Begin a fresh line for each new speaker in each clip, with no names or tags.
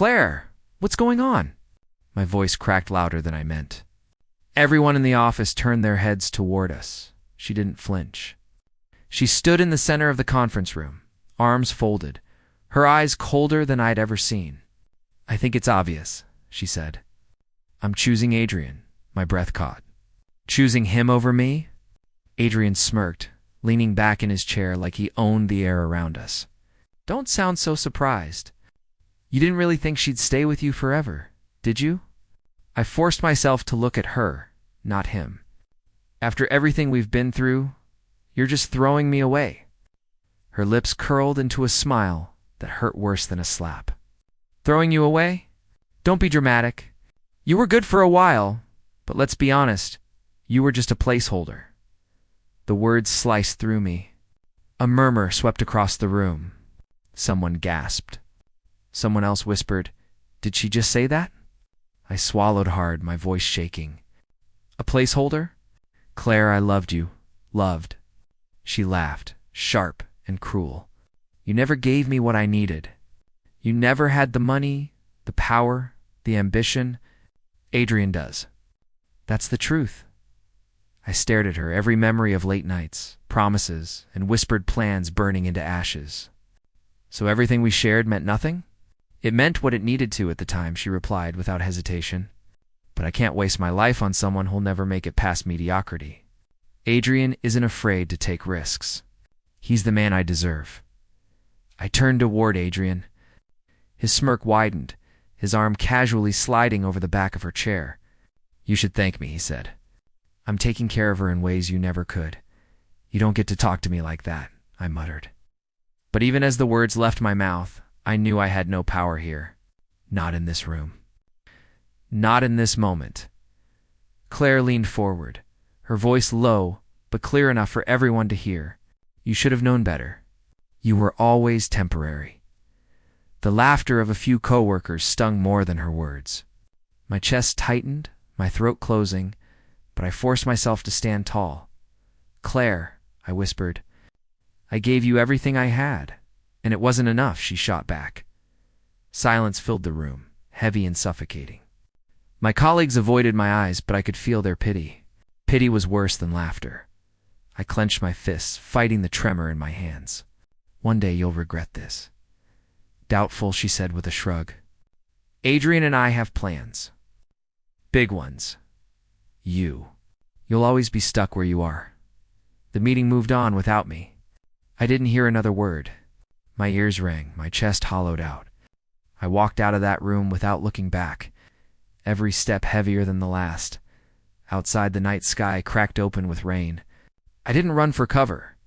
Claire, what's going on? My voice cracked louder than I meant. Everyone in the office turned their heads toward us. She didn't flinch. She stood in the center of the conference room, arms folded, her eyes colder than I'd ever seen. I think it's obvious, she said. I'm choosing Adrian, my breath caught. Choosing him over me? Adrian smirked, leaning back in his chair like he owned the air around us. Don't sound so surprised. You didn't really think she'd stay with you forever, did you? I forced myself to look at her, not him. After everything we've been through, you're just throwing me away. Her lips curled into a smile that hurt worse than a slap. Throwing you away? Don't be dramatic. You were good for a while, but let's be honest, you were just a placeholder. The words sliced through me. A murmur swept across the room. Someone gasped. Someone else whispered, "Did she just say that?" I swallowed hard, my voice shaking. A placeholder? Claire, I loved you. Loved. She laughed, sharp and cruel. You never gave me what I needed. You never had the money, the power, the ambition. Adrian does. That's the truth. I stared at her, every memory of late nights, promises, and whispered plans burning into ashes. So everything we shared meant nothing? It meant what it needed to at the time, she replied without hesitation. But I can't waste my life on someone who'll never make it past mediocrity. Adrian isn't afraid to take risks. He's the man I deserve. I turned toward Adrian. His smirk widened, his arm casually sliding over the back of her chair. You should thank me, he said. I'm taking care of her in ways you never could. You don't get to talk to me like that, I muttered. But even as the words left my mouth, I knew I had no power here. Not in this room. Not in this moment. Claire leaned forward, her voice low, but clear enough for everyone to hear. You should have known better. You were always temporary. The laughter of a few coworkers stung more than her words. My chest tightened, my throat closing, but I forced myself to stand tall. Claire, I whispered, I gave you everything I had, and it wasn't enough, she shot back. Silence filled the room, heavy and suffocating. My colleagues avoided my eyes, but I could feel their pity. Pity was worse than laughter. I clenched my fists, fighting the tremor in my hands. One day you'll regret this. Doubtful, she said with a shrug. Adrian and I have plans. Big ones. You'll always be stuck where you are. The meeting moved on without me. I didn't hear another word. My ears rang, my chest hollowed out. I walked out of that room without looking back, every step heavier than the last. Outside, the night sky cracked open with rain. I didn't run for cover.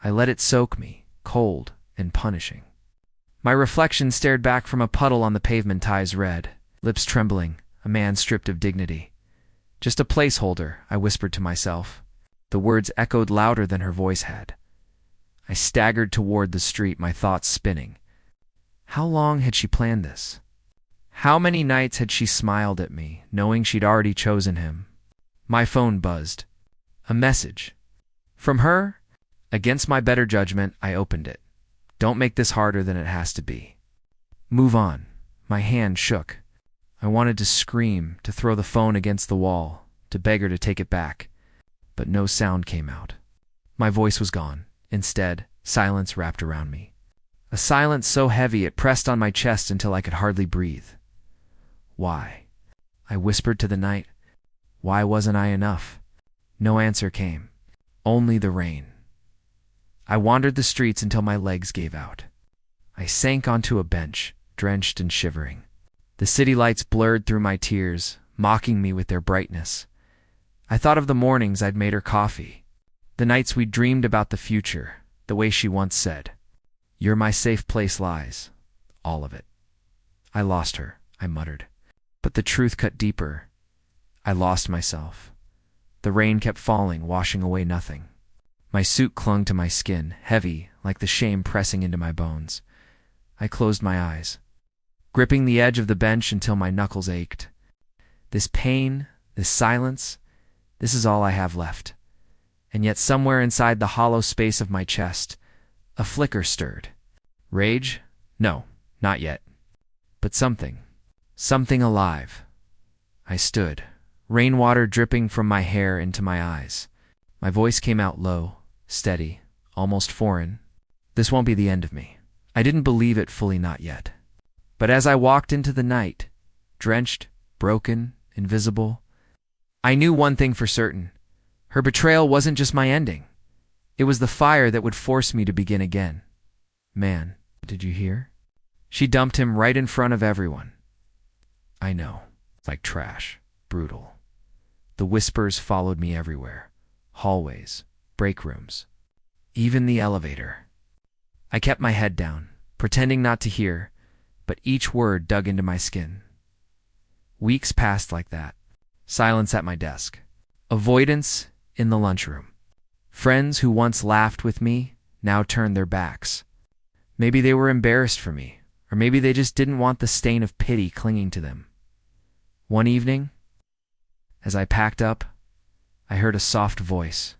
I let it soak me, cold and punishing. My reflection stared back from a puddle on the pavement, eyes red, lips trembling, a man stripped of dignity. Just a placeholder, I whispered to myself. The words echoed louder than her voice had. I staggered toward the street, my thoughts spinning. How long had she planned this? How many nights had she smiled at me, knowing she'd already chosen him? My phone buzzed. A message. From her? Against my better judgment, I opened it. Don't make this harder than it has to be. Move on. My hand shook. I wanted to scream, to throw the phone against the wall, to beg her to take it back. But no sound came out. My voice was gone. Instead, silence wrapped around me. A silence so heavy it pressed on my chest until I could hardly breathe. Why? I whispered to the night. Why wasn't I enough? No answer came. Only the rain. I wandered the streets until my legs gave out. I sank onto a bench, drenched and shivering. The city lights blurred through my tears, mocking me with their brightness. I thought of the mornings I'd made her coffee, the nights we dreamed about the future, the way she once said, "You're my safe place lies, all of it." I lost her, I muttered. But the truth cut deeper. I lost myself. The rain kept falling, washing away nothing. My suit clung to my skin, heavy, like the shame pressing into my bones. I closed my eyes, gripping the edge of the bench until my knuckles ached. This pain, this silence, this is all I have left. And yet somewhere inside the hollow space of my chest, a flicker stirred. Rage? No, not yet. but something alive. I stood, rainwater dripping from my hair into my eyes. My voice came out low, steady, almost foreign. This won't be the end of me. I didn't believe it fully, not yet. But as I walked into the night, drenched, broken, invisible, I knew one thing for certain. Her betrayal wasn't just my ending. It was the fire that would force me to begin again. Man, did you hear? She dumped him right in front of everyone. I know, like trash, brutal. The whispers followed me everywhere. Hallways, break rooms, even the elevator. I kept my head down, pretending not to hear, but each word dug into my skin. Weeks passed like that. Silence at my desk. Avoidance in the lunchroom. Friends who once laughed with me now turned their backs. Maybe they were embarrassed for me, or maybe they just didn't want the stain of pity clinging to them. One evening, as I packed up, I heard a soft voice.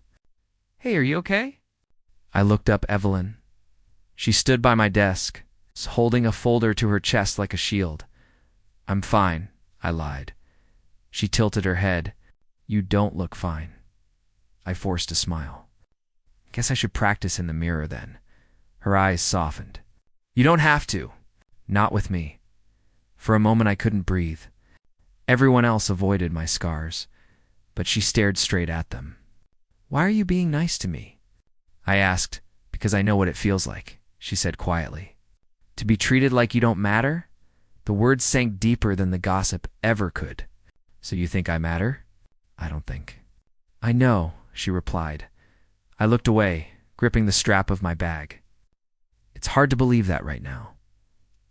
"Hey, are you okay?" I looked up Evelyn. She stood by my desk, holding a folder to her chest like a shield. "I'm fine," I lied. She tilted her head. "You don't look fine." I forced a smile. "Guess I should practice in the mirror then." Her eyes softened. "You don't have to. Not with me." For a moment I couldn't breathe. Everyone else avoided my scars, but she stared straight at them. "Why are you being nice to me?" I asked. "Because I know what it feels like," she said quietly. "To be treated like you don't matter?" The words sank deeper than the gossip ever could. "So you think I matter?" "I don't think." "I know," she replied. I looked away, gripping the strap of my bag. "It's hard to believe that right now."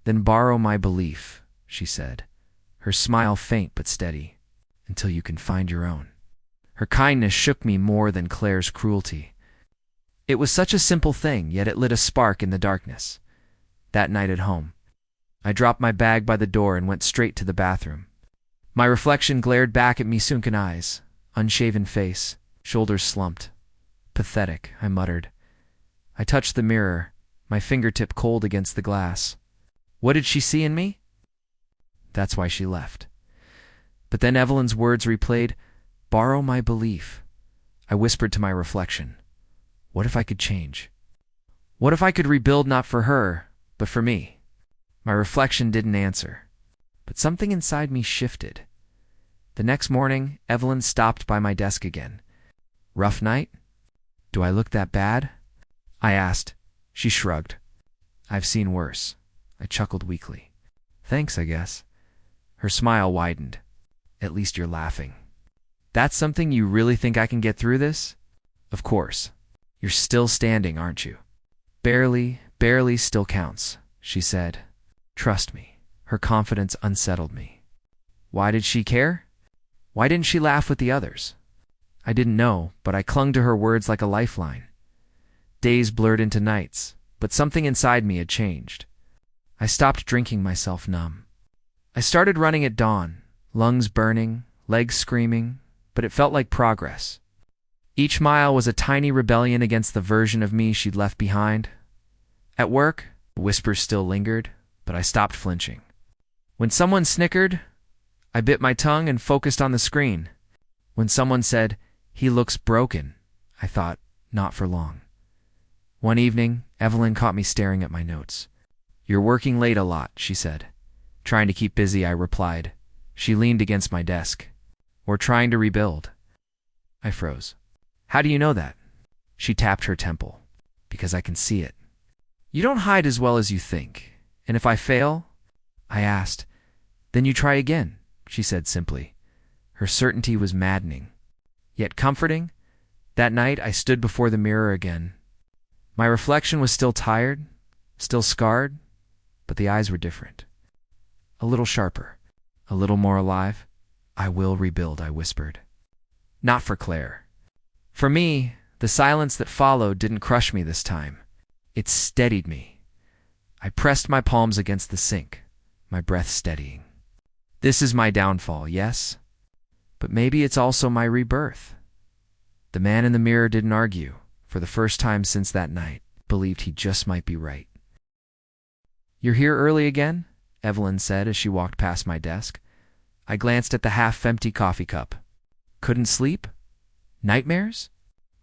"Then borrow my belief," she said, her smile faint but steady, "until you can find your own." Her kindness shook me more than Claire's cruelty. It was such a simple thing, yet it lit a spark in the darkness. That night at home, I dropped my bag by the door and went straight to the bathroom. My reflection glared back at me, sunken eyes, unshaven face, shoulders slumped. "Pathetic," I muttered. I touched the mirror, my fingertip cold against the glass. What did she see in me? That's why she left. But then Evelyn's words replayed, "Borrow my belief." I whispered to my reflection, what if I could change? What if I could rebuild not for her, but for me? My reflection didn't answer, but something inside me shifted. The next morning, Evelyn stopped by my desk again. "Rough night? Do I look that bad?" I asked. She shrugged. "I've seen worse." I chuckled weakly. "Thanks, I guess." Her smile widened. "At least you're laughing." "That's something you really think I can get through this?" "Of course. You're still standing, aren't you?" Barely still counts," she said. "Trust me." Her confidence unsettled me. Why did she care? Why didn't she laugh with the others? I didn't know, but I clung to her words like a lifeline. Days blurred into nights, but something inside me had changed. I stopped drinking myself numb. I started running at dawn, lungs burning, legs screaming, but it felt like progress. Each mile was a tiny rebellion against the version of me she'd left behind. At work, whispers still lingered, but I stopped flinching. When someone snickered, I bit my tongue and focused on the screen. When someone said, "He looks broken," I thought, not for long. One evening, Evelyn caught me staring at my notes. "You're working late a lot," she said. "Trying to keep busy," I replied. She leaned against my desk. "We're trying to rebuild." I froze. "How do you know that?" She tapped her temple. "Because I can see it." "You don't hide as well as you think. And if I fail?" I asked. "Then you try again," she said simply. Her certainty was maddening, yet comforting. That night, I stood before the mirror again. My reflection was still tired, still scarred, but the eyes were different. A little sharper, a little more alive. "I will rebuild," I whispered. Not for Claire. For me, the silence that followed didn't crush me this time. It steadied me. I pressed my palms against the sink, my breath steadying. This is my downfall, yes, but maybe it's also my rebirth. The man in the mirror didn't argue. For the first time since that night, believed he just might be right. "You're here early again?" Evelyn said as she walked past my desk. I glanced at the half-empty coffee cup. Couldn't sleep? Nightmares?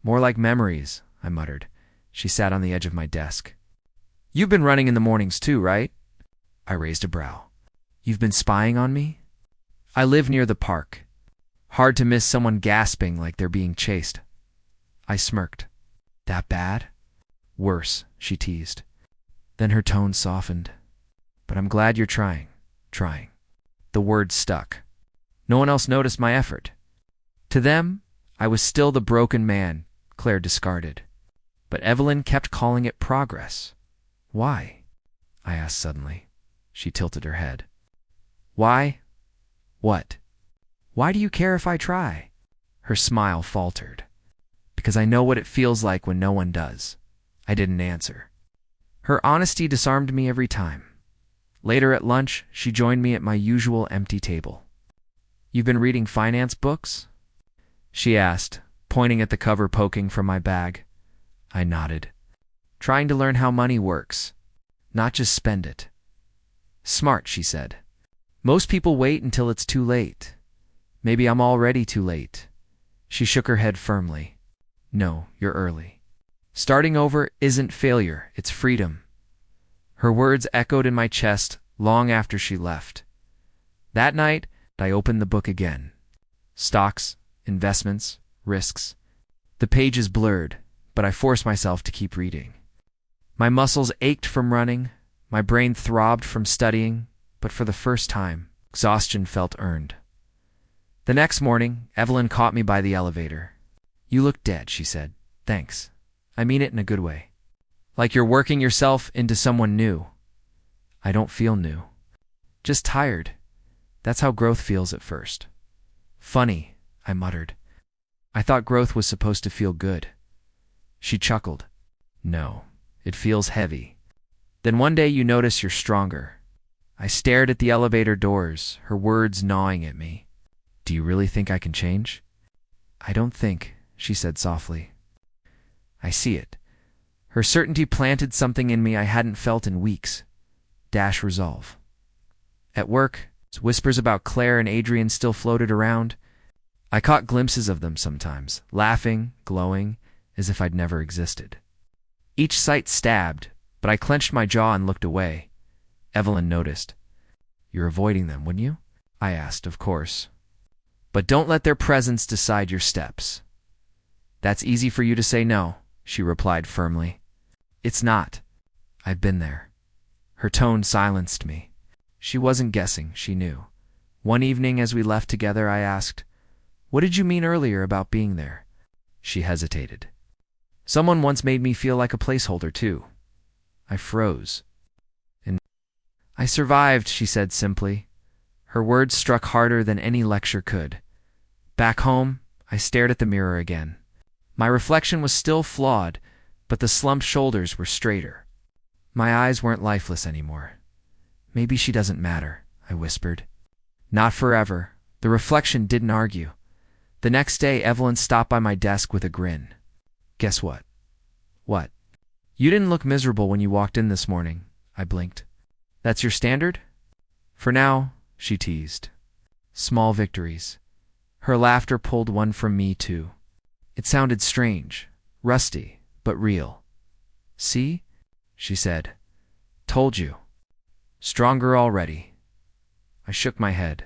More like memories, I muttered. She sat on the edge of my desk. You've been running in the mornings too, right? I raised a brow. You've been spying on me? I live near the park. Hard to miss someone gasping like they're being chased. I smirked. That bad? Worse, she teased. Then her tone softened. But I'm glad you're trying. The word stuck. No one else noticed my effort. To them, I was still the broken man Claire discarded. But Evelyn kept calling it progress. Why? I asked suddenly. She tilted her head. Why? What? Why do you care if I try? Her smile faltered. Because I know what it feels like when no one does. I didn't answer. Her honesty disarmed me every time. Later at lunch, she joined me at my usual empty table. You've been reading finance books? She asked, pointing at the cover poking from my bag. I nodded. Trying to learn how money works, not just spend it. Smart, she said. Most people wait until it's too late. Maybe I'm already too late. She shook her head firmly. No, you're early. Starting over isn't failure, it's freedom. Her words echoed in my chest long after she left. That night, I opened the book again. Stocks, investments, risks. The pages blurred, but I forced myself to keep reading. My muscles ached from running, my brain throbbed from studying, but for the first time, exhaustion felt earned. The next morning, Evelyn caught me by the elevator. You look dead, she said. Thanks. I mean it in a good way. Like you're working yourself into someone new. I don't feel new. Just tired. That's how growth feels at first. Funny, I muttered. I thought growth was supposed to feel good. She chuckled. No, it feels heavy. Then one day you notice you're stronger. I stared at the elevator doors, her words gnawing at me. Do you really think I can change? I don't think, she said softly. I see it. Her certainty planted something in me I hadn't felt in weeks. Resolve. At work, whispers about Claire and Adrian still floated around. I caught glimpses of them sometimes, laughing, glowing, as if I'd never existed. Each sight stabbed, but I clenched my jaw and looked away. Evelyn noticed. You're avoiding them, wouldn't you? I asked, of course. But don't let their presence decide your steps. That's easy for you to say no, she replied firmly. It's not. I've been there. Her tone silenced me. She wasn't guessing, she knew. One evening as we left together, I asked, What did you mean earlier about being there? She hesitated. Someone once made me feel like a placeholder, too. I froze. And I survived, she said simply. Her words struck harder than any lecture could. Back home, I stared at the mirror again. My reflection was still flawed, but the slumped shoulders were straighter. My eyes weren't lifeless anymore. Maybe she doesn't matter, I whispered. Not forever. The reflection didn't argue. The next day, Evelyn stopped by my desk with a grin. Guess what? What? You didn't look miserable when you walked in this morning, I blinked. That's your standard? For now, she teased. Small victories. Her laughter pulled one from me, too. It sounded strange, rusty, but real. See? She said. Told you. Stronger already. I shook my head,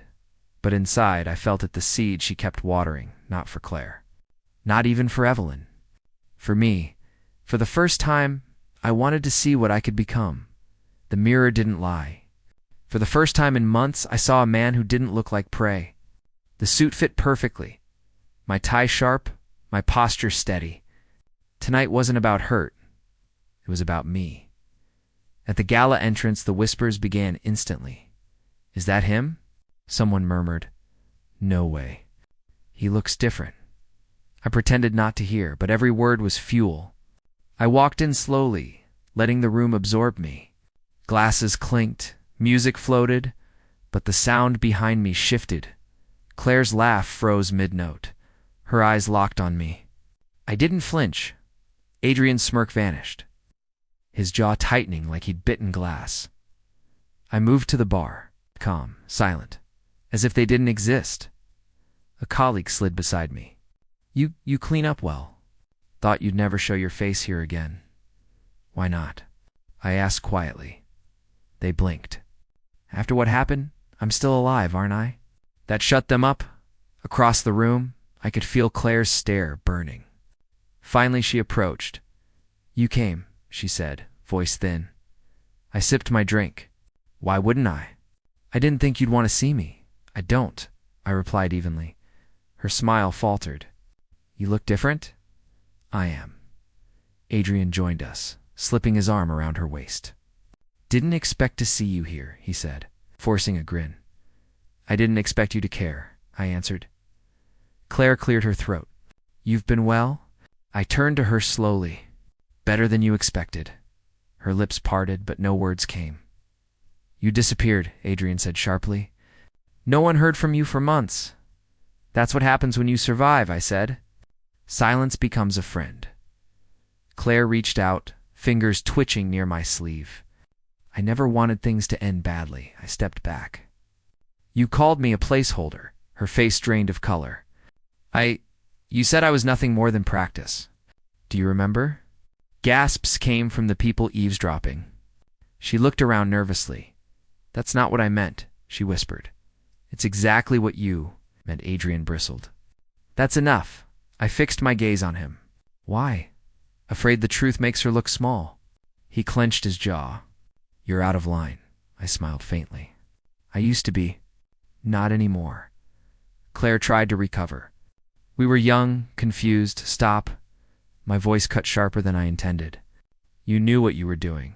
but inside I felt it the seed she kept watering, not for Claire. Not even for Evelyn. For me, for the first time, I wanted to see what I could become. The mirror didn't lie. For the first time in months, I saw a man who didn't look like prey. The suit fit perfectly. My tie sharp, my posture steady. Tonight wasn't about hurt. It was about me. At the gala entrance, the whispers began instantly. Is that him? Someone murmured. No way. He looks different. I pretended not to hear, but every word was fuel. I walked in slowly, letting the room absorb me. Glasses clinked, music floated, but the sound behind me shifted. Claire's laugh froze mid-note. Her eyes locked on me. I didn't flinch. Adrian's smirk vanished, his jaw tightening like he'd bitten glass. I moved to the bar, calm, silent, as if they didn't exist. A colleague slid beside me. You clean up well. Thought you'd never show your face here again. Why not? I asked quietly. They blinked. After what happened, I'm still alive, aren't I? That shut them up. Across the room, I could feel Claire's stare burning. Finally, she approached. You came, she said, voice thin. I sipped my drink. Why wouldn't I? I didn't think you'd want to see me. I don't, I replied evenly. Her smile faltered. You look different? I am. Adrian joined us, slipping his arm around her waist. Didn't expect to see you here, he said, forcing a grin. I didn't expect you to care, I answered. Claire cleared her throat. You've been well? I turned to her slowly. Better than you expected. Her lips parted, but no words came. You disappeared, Adrian said sharply. No one heard from you for months. That's what happens when you survive, I said. Silence becomes a friend. Claire reached out, fingers twitching near my sleeve. I never wanted things to end badly. I stepped back. You called me a placeholder, her face drained of color. You said I was nothing more than practice. Do you remember? Gasps came from the people eavesdropping. She looked around nervously. That's not what I meant, she whispered. It's exactly what you meant. Adrian bristled. That's enough. I fixed my gaze on him. Why? Afraid the truth makes her look small. He clenched his jaw. You're out of line. I smiled faintly. I used to be. Not anymore. Claire tried to recover. We were young, confused. Stop. My voice cut sharper than I intended. You knew what you were doing.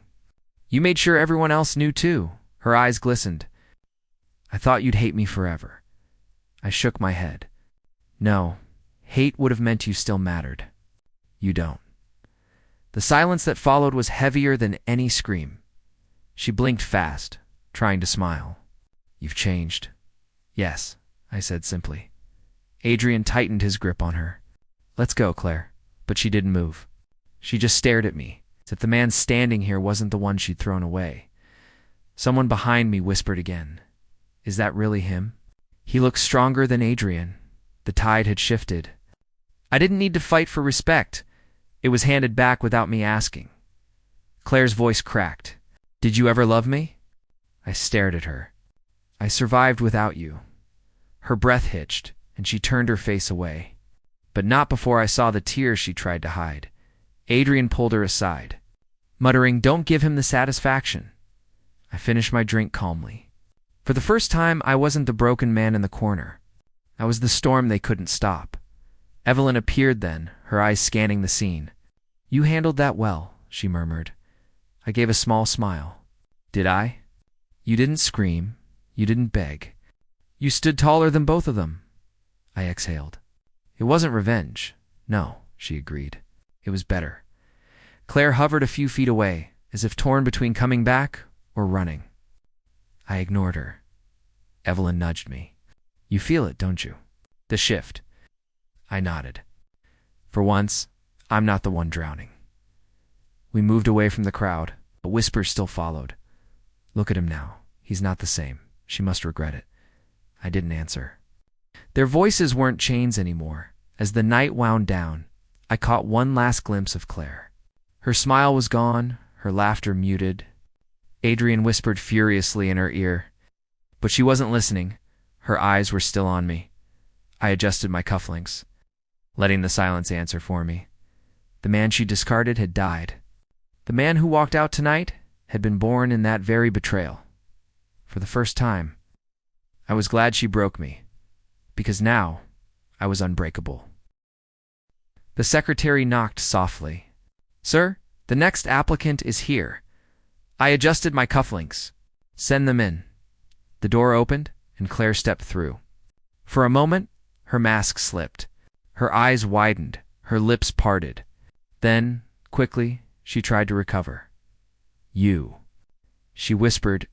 You made sure everyone else knew too. Her eyes glistened. I thought you'd hate me forever. I shook my head. No, hate would have meant you still mattered. You don't. The silence that followed was heavier than any scream. She blinked fast, trying to smile. You've changed. Yes, I said simply. Adrian tightened his grip on her. Let's go, Claire. But she didn't move. She just stared at me, as if the man standing here wasn't the one she'd thrown away. Someone behind me whispered again. Is that really him? He looked stronger than Adrian. The tide had shifted. I didn't need to fight for respect. It was handed back without me asking. Claire's voice cracked. Did you ever love me? I stared at her. I survived without you. Her breath hitched, and she turned her face away. But not before I saw the tears she tried to hide. Adrian pulled her aside, muttering, Don't give him the satisfaction. I finished my drink calmly. For the first time, I wasn't the broken man in the corner. I was the storm they couldn't stop. Evelyn appeared then, her eyes scanning the scene. You handled that well, she murmured. I gave a small smile. Did I? You didn't scream. You didn't beg. You stood taller than both of them. I exhaled. It wasn't revenge. No, she agreed. It was better. Claire hovered a few feet away, as if torn between coming back or running. I ignored her. Evelyn nudged me. You feel it, don't you? The shift. I nodded. For once, I'm not the one drowning. We moved away from the crowd, but whispers still followed. Look at him now. He's not the same. She must regret it. I didn't answer. Their voices weren't chains anymore. As the night wound down, I caught one last glimpse of Claire. Her smile was gone, her laughter muted. Adrian whispered furiously in her ear, but she wasn't listening. Her eyes were still on me. I adjusted my cufflinks, letting the silence answer for me. The man she discarded had died. The man who walked out tonight had been born in that very betrayal. For the first time, I was glad she broke me, because now I was unbreakable. The secretary knocked softly. Sir, the next applicant is here. I adjusted my cufflinks. Send them in. The door opened, and Claire stepped through. For a moment, her mask slipped. Her eyes widened, her lips parted. Then, quickly, she tried to recover. You. She whispered.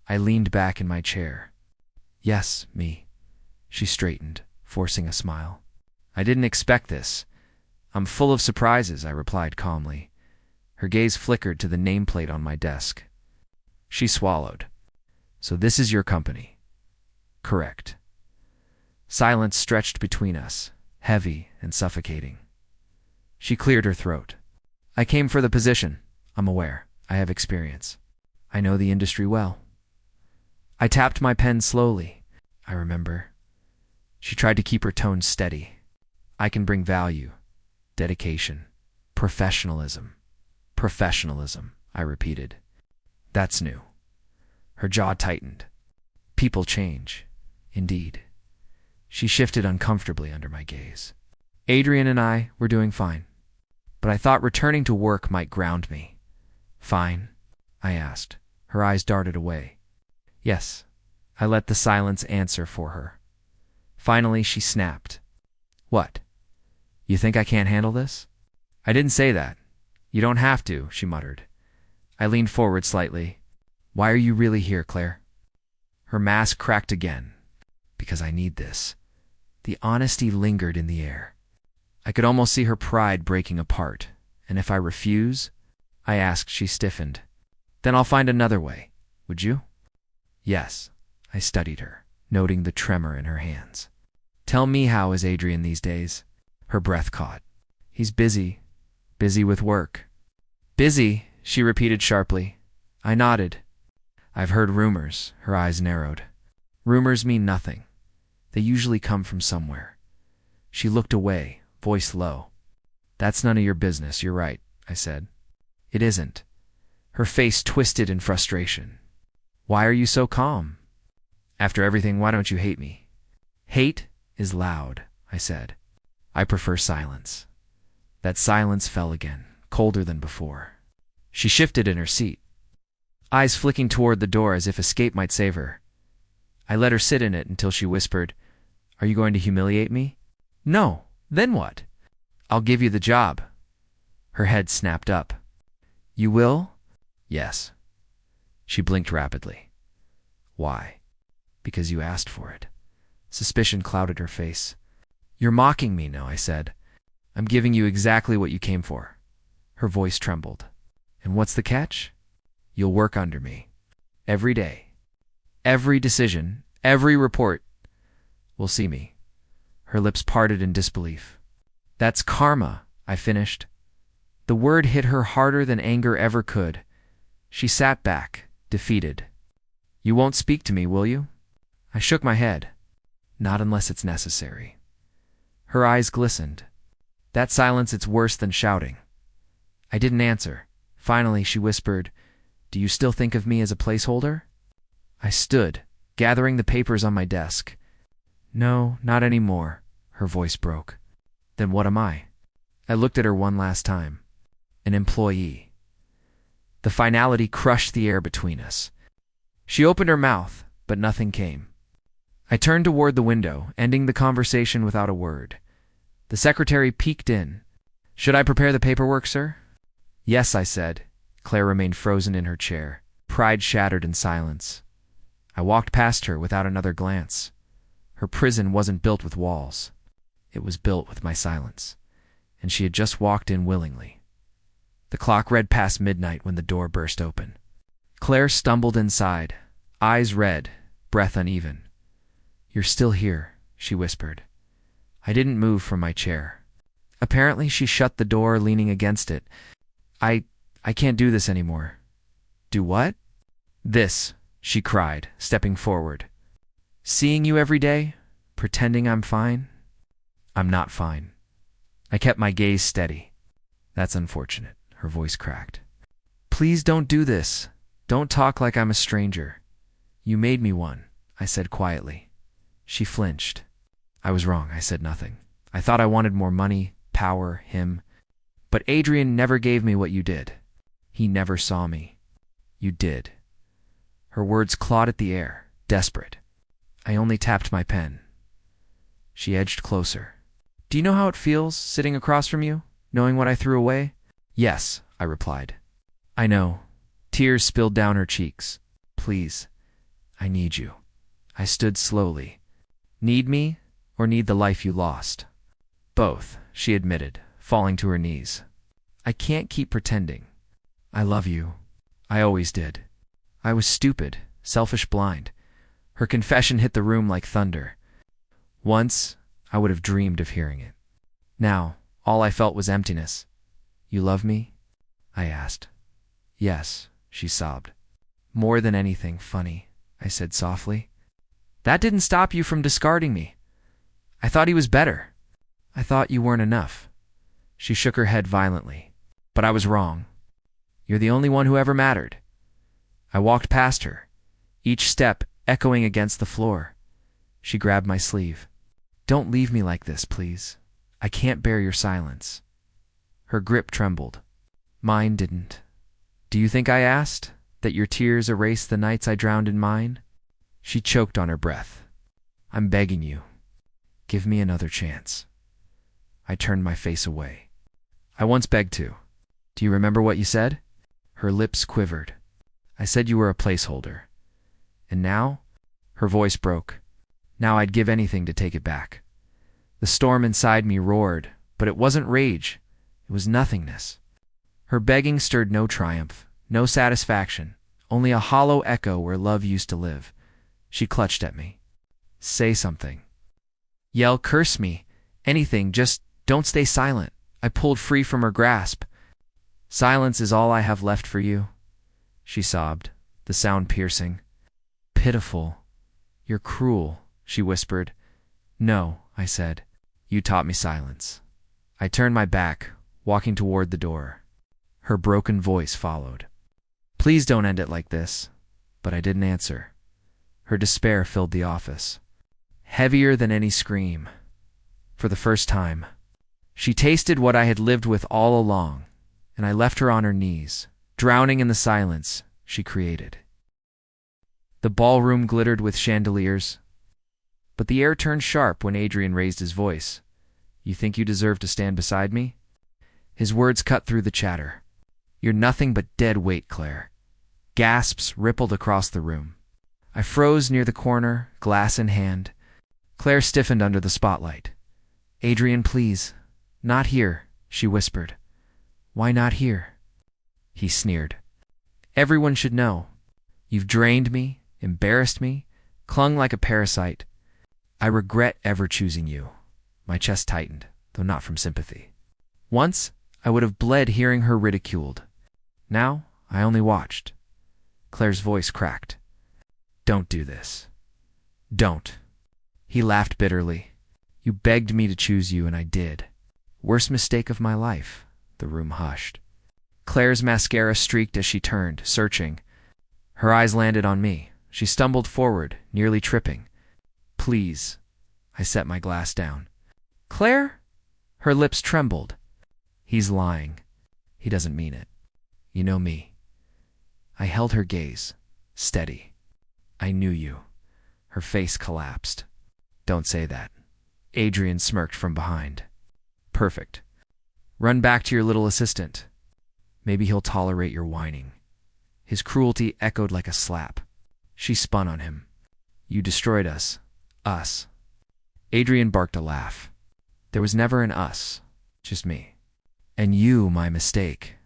I leaned back in my chair. Yes, me. She straightened, forcing a smile. I didn't expect this. I'm full of surprises, I replied calmly. Her gaze flickered to the nameplate on my desk. She swallowed. So this is your company. Correct. Silence stretched between us, heavy and suffocating. She cleared her throat. I came for the position. I'm aware. I have experience. I know the industry well. I tapped my pen slowly. I remember. She tried to keep her tone steady. I can bring value, dedication, professionalism. Professionalism, I repeated. That's new. Her jaw tightened. People change. Indeed. She shifted uncomfortably under my gaze. Adrian and I were doing fine, but I thought returning to work might ground me. Fine? I asked. Her eyes darted away. Yes, I let the silence answer for her. Finally, she snapped. What? You think I can't handle this? I didn't say that. You don't have to, she muttered. I leaned forward slightly. Why are you really here, Claire? Her mask cracked again. Because I need this. The honesty lingered in the air. I could almost see her pride breaking apart. And if I refuse? I asked. She stiffened. Then I'll find another way. Would you? Yes. I studied her, noting the tremor in her hands. Tell me, how is Adrian these days? Her breath caught. He's busy. Busy with work. Busy, she repeated sharply. I nodded. I've heard rumors. Her eyes narrowed. Rumors mean nothing. They usually come from somewhere. She looked away, voice low. That's none of your business, you're right, I said. It isn't. Her face twisted in frustration. Why are you so calm? After everything, why don't you hate me? Hate is loud, I said. I prefer silence. That silence fell again, colder than before. She shifted in her seat, eyes flicking toward the door as if escape might save her. I let her sit in it until she whispered, Are you going to humiliate me? No. Then what? I'll give you the job. Her head snapped up. You will? Yes. She blinked rapidly. Why? Because you asked for it. Suspicion clouded her face. You're mocking me, no, I said. I'm giving you exactly what you came for. Her voice trembled. And what's the catch? You'll work under me. Every day. Every decision, every report will see me. Her lips parted in disbelief. That's karma, I finished. The word hit her harder than anger ever could. She sat back, defeated. You won't speak to me, will you? I shook my head. Not unless it's necessary. Her eyes glistened. That silence, it's worse than shouting. I didn't answer. Finally, she whispered, Do you still think of me as a placeholder? I stood, gathering the papers on my desk. No, not anymore, her voice broke. Then what am I? I looked at her one last time. An employee. The finality crushed the air between us. She opened her mouth, but nothing came. I turned toward the window, ending the conversation without a word. The secretary peeked in. Should I prepare the paperwork, sir? Yes, I said. Claire remained frozen in her chair, pride shattered in silence. I walked past her without another glance. Her prison wasn't built with walls. It was built with my silence, and she had just walked in willingly. The clock read past midnight when the door burst open. Claire stumbled inside, eyes red, breath uneven. You're still here, she whispered. I didn't move from my chair. Apparently, she shut the door, leaning against it. I can't do this anymore. Do what? This, she cried, stepping forward. Seeing you every day, pretending I'm fine? I'm not fine. I kept my gaze steady. That's unfortunate, her voice cracked. Please don't do this. Don't talk like I'm a stranger. You made me one, I said quietly. She flinched. I was wrong, I said nothing. I thought I wanted more money, power, him. But Adrian never gave me what you did. He never saw me. You did. Her words clawed at the air, desperate. I only tapped my pen. She edged closer. Do you know how it feels, sitting across from you, knowing what I threw away? Yes, I replied. I know. Tears spilled down her cheeks. Please, I need you. I stood slowly. Need me, or need the life you lost? Both, she admitted, falling to her knees. I can't keep pretending. I love you. I always did. I was stupid, selfish, blind. Her confession hit the room like thunder. Once, I would have dreamed of hearing it. Now, all I felt was emptiness. "You love me?" I asked. "Yes," she sobbed. "More than anything, funny," I said softly. "That didn't stop you from discarding me. I thought he was better. I thought you weren't enough." She shook her head violently. "But I was wrong. You're the only one who ever mattered." I walked past her, each step echoing against the floor. She grabbed my sleeve. "Don't leave me like this, please. I can't bear your silence." Her grip trembled. Mine didn't. "Do you think," I asked, "that your tears erased the nights I drowned in mine?" She choked on her breath. "I'm begging you. Give me another chance." I turned my face away. "I once begged to. Do you remember what you said?" Her lips quivered. "I said you were a placeholder. And now?" Her voice broke. "Now I'd give anything to take it back." The storm inside me roared, but it wasn't rage. It was nothingness. Her begging stirred no triumph, no satisfaction, only a hollow echo where love used to live. She clutched at me. "Say something. Yell, curse me, anything, just don't stay silent." I pulled free from her grasp. "Silence is all I have left for you," she sobbed, the sound piercing. "Pitiful. You're cruel," she whispered. "No," I said. "You taught me silence." I turned my back, walking toward the door. Her broken voice followed. "Please don't end it like this." But I didn't answer. Her despair filled the office, heavier than any scream. For the first time, she tasted what I had lived with all along, and I left her on her knees, drowning in the silence she created. The ballroom glittered with chandeliers, but the air turned sharp when Adrian raised his voice. "You think you deserve to stand beside me?" His words cut through the chatter. "You're nothing but dead weight, Claire." Gasps rippled across the room. I froze near the corner, glass in hand. Claire stiffened under the spotlight. "Adrian, please. Not here," she whispered. "Why not here?" He sneered. "Everyone should know. You've drained me, embarrassed me, clung like a parasite. I regret ever choosing you." My chest tightened, though not from sympathy. Once, I would have bled hearing her ridiculed. Now, I only watched. Claire's voice cracked. "Don't do this. Don't." He laughed bitterly. "You begged me to choose you, and I did. Worst mistake of my life." The room hushed. Claire's mascara streaked as she turned, searching. Her eyes landed on me. She stumbled forward, nearly tripping. "Please." I set my glass down. "Claire?" Her lips trembled. "He's lying. He doesn't mean it. You know me." I held her gaze, steady. "I knew you." Her face collapsed. "Don't say that." Adrian smirked from behind. "Perfect. Run back to your little assistant. Maybe he'll tolerate your whining." His cruelty echoed like a slap. She spun on him. "You destroyed us. Us." Adrian barked a laugh. "There was never an us, just me. And you, my mistake."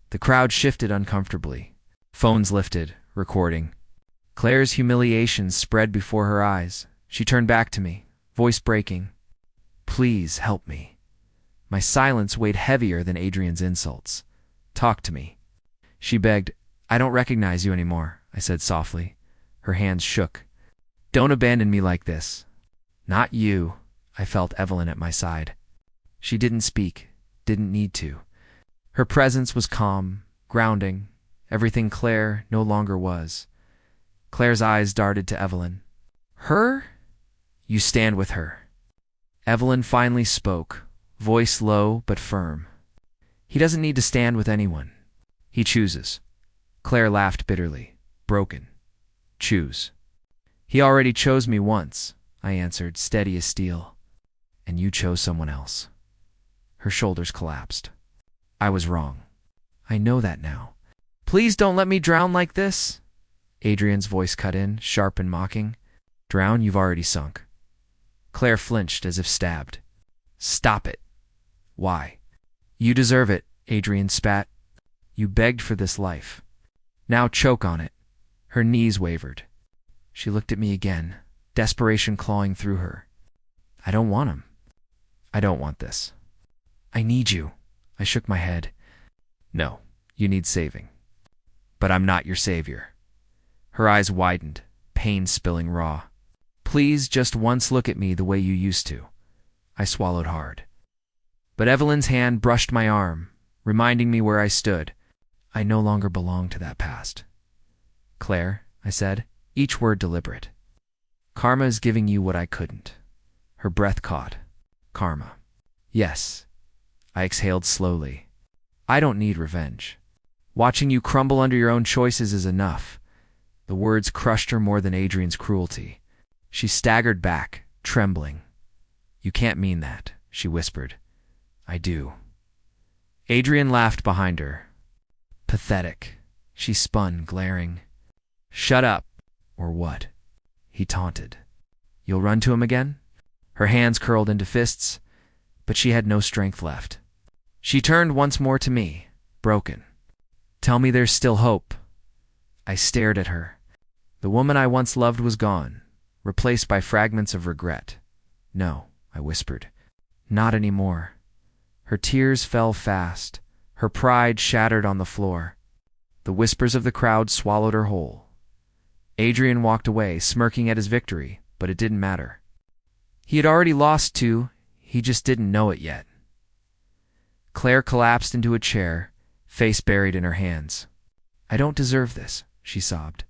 The crowd shifted uncomfortably. Phones lifted, recording. Claire's humiliation spread before her eyes. She turned back to me, voice breaking. "Please help me." My silence weighed heavier than Adrian's insults. "Talk to me." She begged. "I don't recognize you anymore," I said softly. Her hands shook. "Don't abandon me like this." "Not you." I felt Evelyn at my side. She didn't speak, didn't need to. Her presence was calm, grounding, everything Claire no longer was. Claire's eyes darted to Evelyn. "Her? You stand with her." Evelyn finally spoke, voice low but firm. "He doesn't need to stand with anyone. He chooses." Claire laughed bitterly. "Broken. Choose." "He already chose me once," I answered, steady as steel. "And you chose someone else." Her shoulders collapsed. "I was wrong. I know that now." "Please don't let me drown like this." Adrian's voice cut in, sharp and mocking. "Drown? You've already sunk." Claire flinched as if stabbed. "Stop it." "Why?" "You deserve it," Adrian spat. "You begged for this life. Now choke on it." Her knees wavered. She looked at me again, desperation clawing through her. I don't want him. I don't want this. I need you. I shook my head. No, you need saving. But I'm not your savior. Her eyes widened, pain spilling raw. Please just once look at me the way you used to. I swallowed hard. But Evelyn's hand brushed my arm, reminding me where I stood. I no longer belong to that past. Claire, I said, each word deliberate. Karma is giving you what I couldn't. Her breath caught. Karma. Yes. I exhaled slowly. I don't need revenge. Watching you crumble under your own choices is enough. The words crushed her more than Adrian's cruelty. She staggered back, trembling. You can't mean that, she whispered. I do. Adrian laughed behind her. Pathetic. She spun, glaring. Shut up. Or what? He taunted. You'll run to him again? Her hands curled into fists, but she had no strength left. She turned once more to me, broken. Tell me there's still hope. I stared at her. The woman I once loved was gone, replaced by fragments of regret. No, I whispered. Not anymore. Her tears fell fast. Her pride shattered on the floor. The whispers of the crowd swallowed her whole. Adrian walked away, smirking at his victory, but it didn't matter. He had already lost two, he just didn't know it yet. Claire collapsed into a chair, face buried in her hands. I don't deserve this, she sobbed.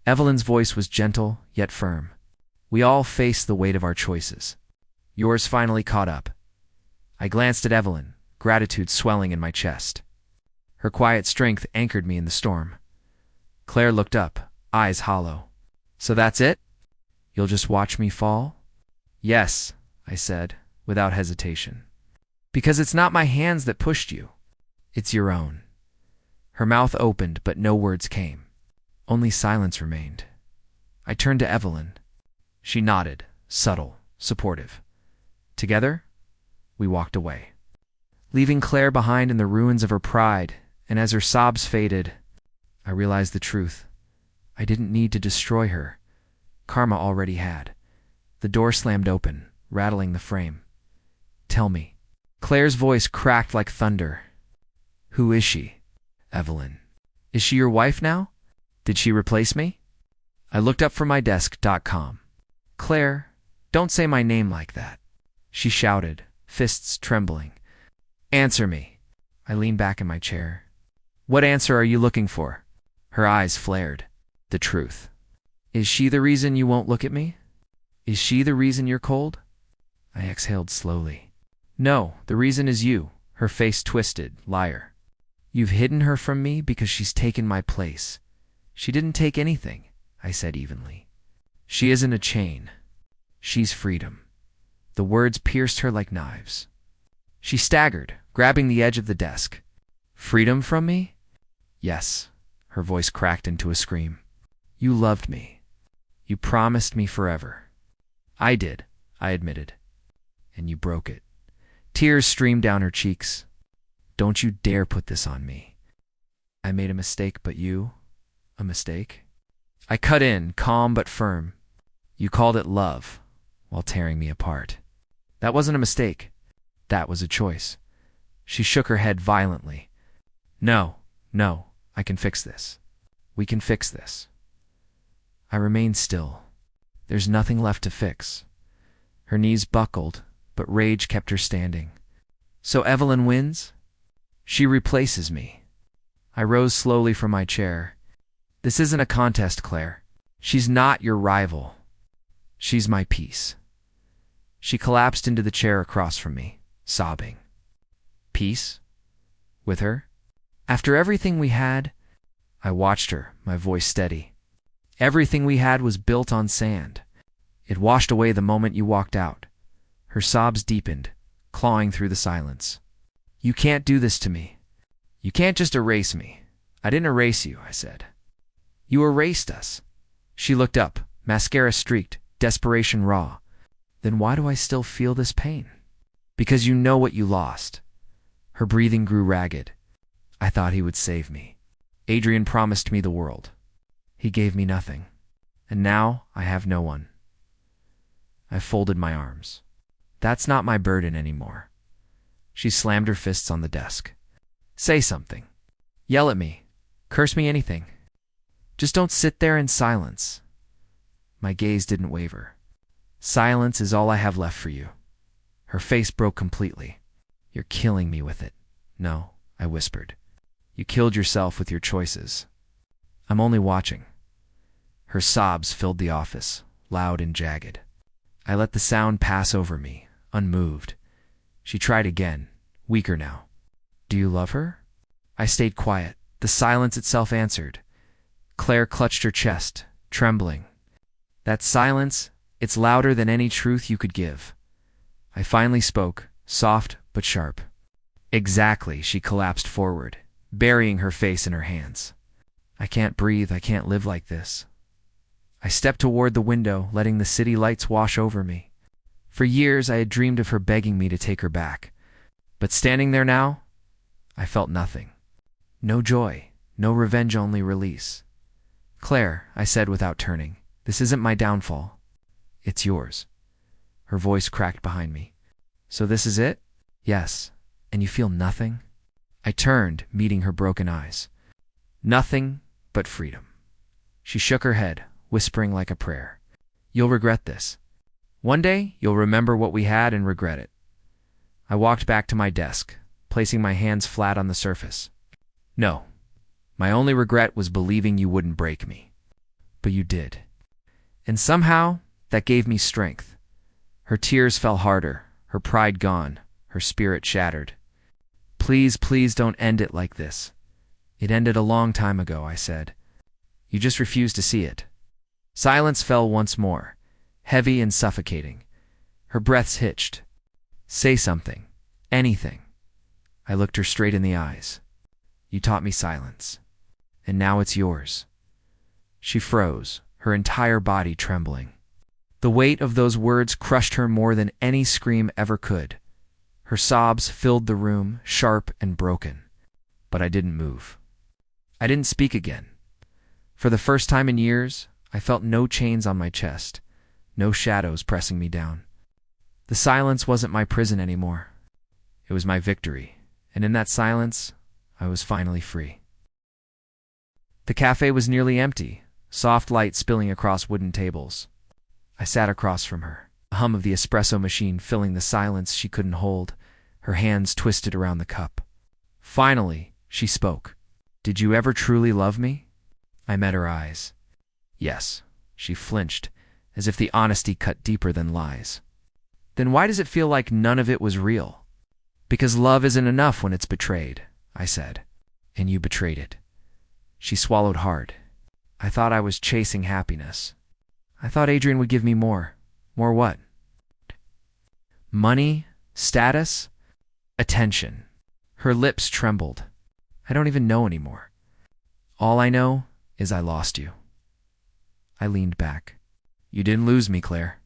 Evelyn's voice was gentle, yet firm. We all face the weight of our choices. Yours finally caught up. I glanced at Evelyn, gratitude swelling in my chest. Her quiet strength anchored me in the storm. Claire looked up, eyes hollow. So that's it? You'll just watch me fall? Yes, I said, without hesitation. Because it's not my hands that pushed you. It's your own. Her mouth opened, but no words came. Only silence remained. I turned to Evelyn. She nodded, subtle, supportive. Together, we walked away, leaving Claire behind in the ruins of her pride, and as her sobs faded, I realized the truth. I didn't need to destroy her. Karma already had. The door slammed open, rattling the frame. Tell me. Claire's voice cracked like thunder. Who is she? Evelyn. Is she your wife now? Did she replace me? I looked up from my desk.com. Claire, don't say my name like that. She shouted, fists trembling. Answer me. I leaned back in my chair. What answer are you looking for? Her eyes flared. The truth. Is she the reason you won't look at me? Is she the reason you're cold? I exhaled slowly. No, the reason is you. Her face twisted. Liar. You've hidden her from me because she's taken my place. She didn't take anything, I said evenly. She isn't a chain. She's freedom. The words pierced her like knives. She staggered, grabbing the edge of the desk. Freedom from me? Yes. Her voice cracked into a scream. You loved me. You promised me forever. I did, I admitted. And you broke it. Tears streamed down her cheeks. Don't you dare put this on me. I made a mistake, but you? A mistake? I cut in, calm but firm. You called it love, while tearing me apart. That wasn't a mistake. That was a choice. She shook her head violently. No, I can fix this. We can fix this. I remained still. There's nothing left to fix. Her knees buckled, but rage kept her standing. So Evelyn wins? She replaces me. I rose slowly from my chair. This isn't a contest, Claire. She's not your rival. She's my peace. She collapsed into the chair across from me, sobbing. Peace? With her? After everything we had? I watched her, my voice steady. Everything we had was built on sand. It washed away the moment you walked out. Her sobs deepened, clawing through the silence. You can't do this to me. You can't just erase me. I didn't erase you, I said. You erased us. She looked up, mascara streaked, desperation raw. Then why do I still feel this pain? Because you know what you lost. Her breathing grew ragged. I thought he would save me. Adrian promised me the world. He gave me nothing. And now I have no one. I folded my arms. That's not my burden anymore. She slammed her fists on the desk. Say something. Yell at me. Curse me anything. Just don't sit there in silence. My gaze didn't waver. Silence is all I have left for you. Her face broke completely. You're killing me with it. No, I whispered. You killed yourself with your choices. I'm only watching. Her sobs filled the office, loud and jagged. I let the sound pass over me, unmoved. She tried again, weaker now. Do you love her? I stayed quiet. The silence itself answered. Claire clutched her chest, trembling. That silence, it's louder than any truth you could give. I finally spoke, soft but sharp. Exactly, she collapsed forward, burying her face in her hands. I can't breathe, I can't live like this. I stepped toward the window, letting the city lights wash over me. For years I had dreamed of her begging me to take her back. But standing there now, I felt nothing. No joy, no revenge, only release. Claire, I said without turning, this isn't my downfall. It's yours. Her voice cracked behind me. So this is it? Yes. And you feel nothing? I turned, meeting her broken eyes. Nothing but freedom. She shook her head, whispering like a prayer. You'll regret this. One day, you'll remember what we had and regret it. I walked back to my desk, placing my hands flat on the surface. No. My only regret was believing you wouldn't break me. But you did. And somehow, that gave me strength. Her tears fell harder, her pride gone, her spirit shattered. Please, please don't end it like this. It ended a long time ago, I said. You just refused to see it. Silence fell once more, heavy and suffocating. Her breaths hitched. Say something. Anything. I looked her straight in the eyes. You taught me silence. And now it's yours. She froze, her entire body trembling. The weight of those words crushed her more than any scream ever could. Her sobs filled the room, sharp and broken. But I didn't move. I didn't speak again. For the first time in years, I felt no chains on my chest, no shadows pressing me down. The silence wasn't my prison anymore. It was my victory, and in that silence, I was finally free. The cafe was nearly empty, soft light spilling across wooden tables. I sat across from her, the hum of the espresso machine filling the silence she couldn't hold, her hands twisted around the cup. Finally, she spoke. Did you ever truly love me? I met her eyes. Yes, she flinched, as if the honesty cut deeper than lies. Then why does it feel like none of it was real? Because love isn't enough when it's betrayed, I said. And you betrayed it. She swallowed hard. I thought I was chasing happiness. I thought Adrian would give me more. More what? Money? Status? Attention. Her lips trembled. I don't even know anymore. All I know is I lost you. I leaned back. You didn't lose me, Claire.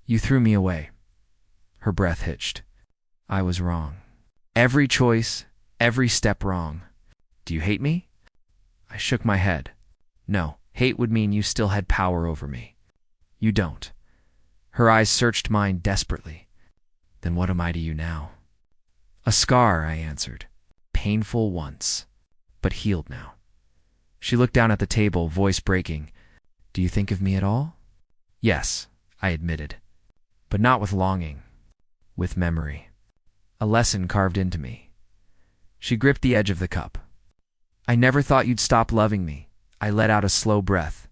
You threw me away. Her breath hitched. I was wrong. Every choice, every step wrong. Do you hate me? I shook my head. No, hate would mean you still had power over me. You don't. Her eyes searched mine desperately. Then what am I to you now? A scar, I answered. Painful once, but healed now. She looked down at the table, voice breaking. Do you think of me at all? Yes, I admitted. But not with longing. With memory. A lesson carved into me. She gripped the edge of the cup. I never thought you'd stop loving me. I let out a slow breath.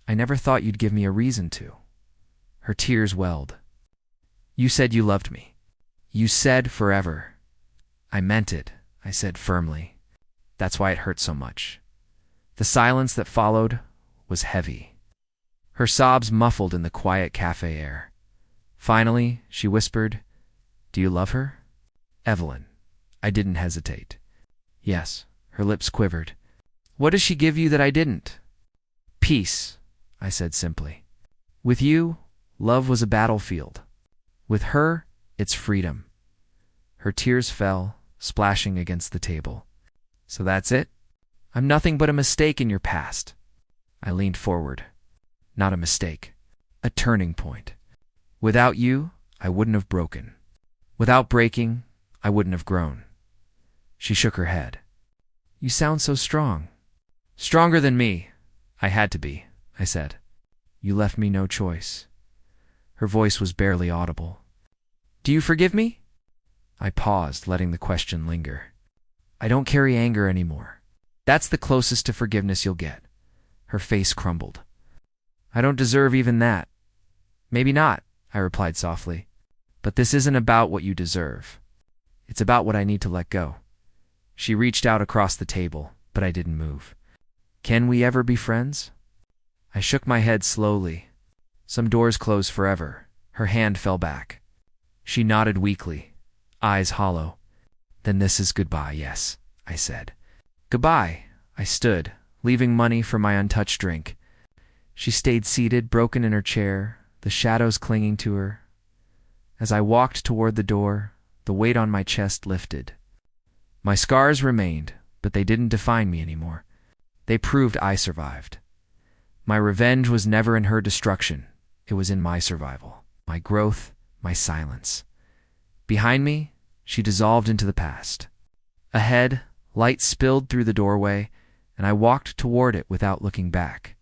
I never thought you'd give me a reason to. Her tears welled. You said you loved me. You said forever. I meant it, I said firmly. That's why it hurt so much. The silence that followed was heavy. Her sobs muffled in the quiet cafe air. Finally, she whispered, Do you love her? Evelyn. I didn't hesitate. Yes, her lips quivered. What does she give you that I didn't? Peace, I said simply. With you, love was a battlefield. With her, it's freedom. Her tears fell, splashing against the table. So that's it? I'm nothing but a mistake in your past. I leaned forward. Not a mistake. A turning point. Without you, I wouldn't have broken. Without breaking, I wouldn't have grown. She shook her head. You sound so strong. Stronger than me. I had to be, I said. You left me no choice. Her voice was barely audible. Do you forgive me? I paused, letting the question linger. I don't carry anger anymore. That's the closest to forgiveness you'll get. Her face crumbled. I don't deserve even that. Maybe not, I replied softly. But this isn't about what you deserve. It's about what I need to let go. She reached out across the table, but I didn't move. Can we ever be friends? I shook my head slowly. Some doors close forever. Her hand fell back. She nodded weakly, eyes hollow. Then this is goodbye, yes, I said. Goodbye. I stood, leaving money for my untouched drink. She stayed seated, broken in her chair, the shadows clinging to her. As I walked toward the door, the weight on my chest lifted. My scars remained, but they didn't define me anymore. They proved I survived. My revenge was never in her destruction. It was in my survival, my growth, my silence. Behind me, she dissolved into the past. Ahead, light spilled through the doorway, and I walked toward it without looking back.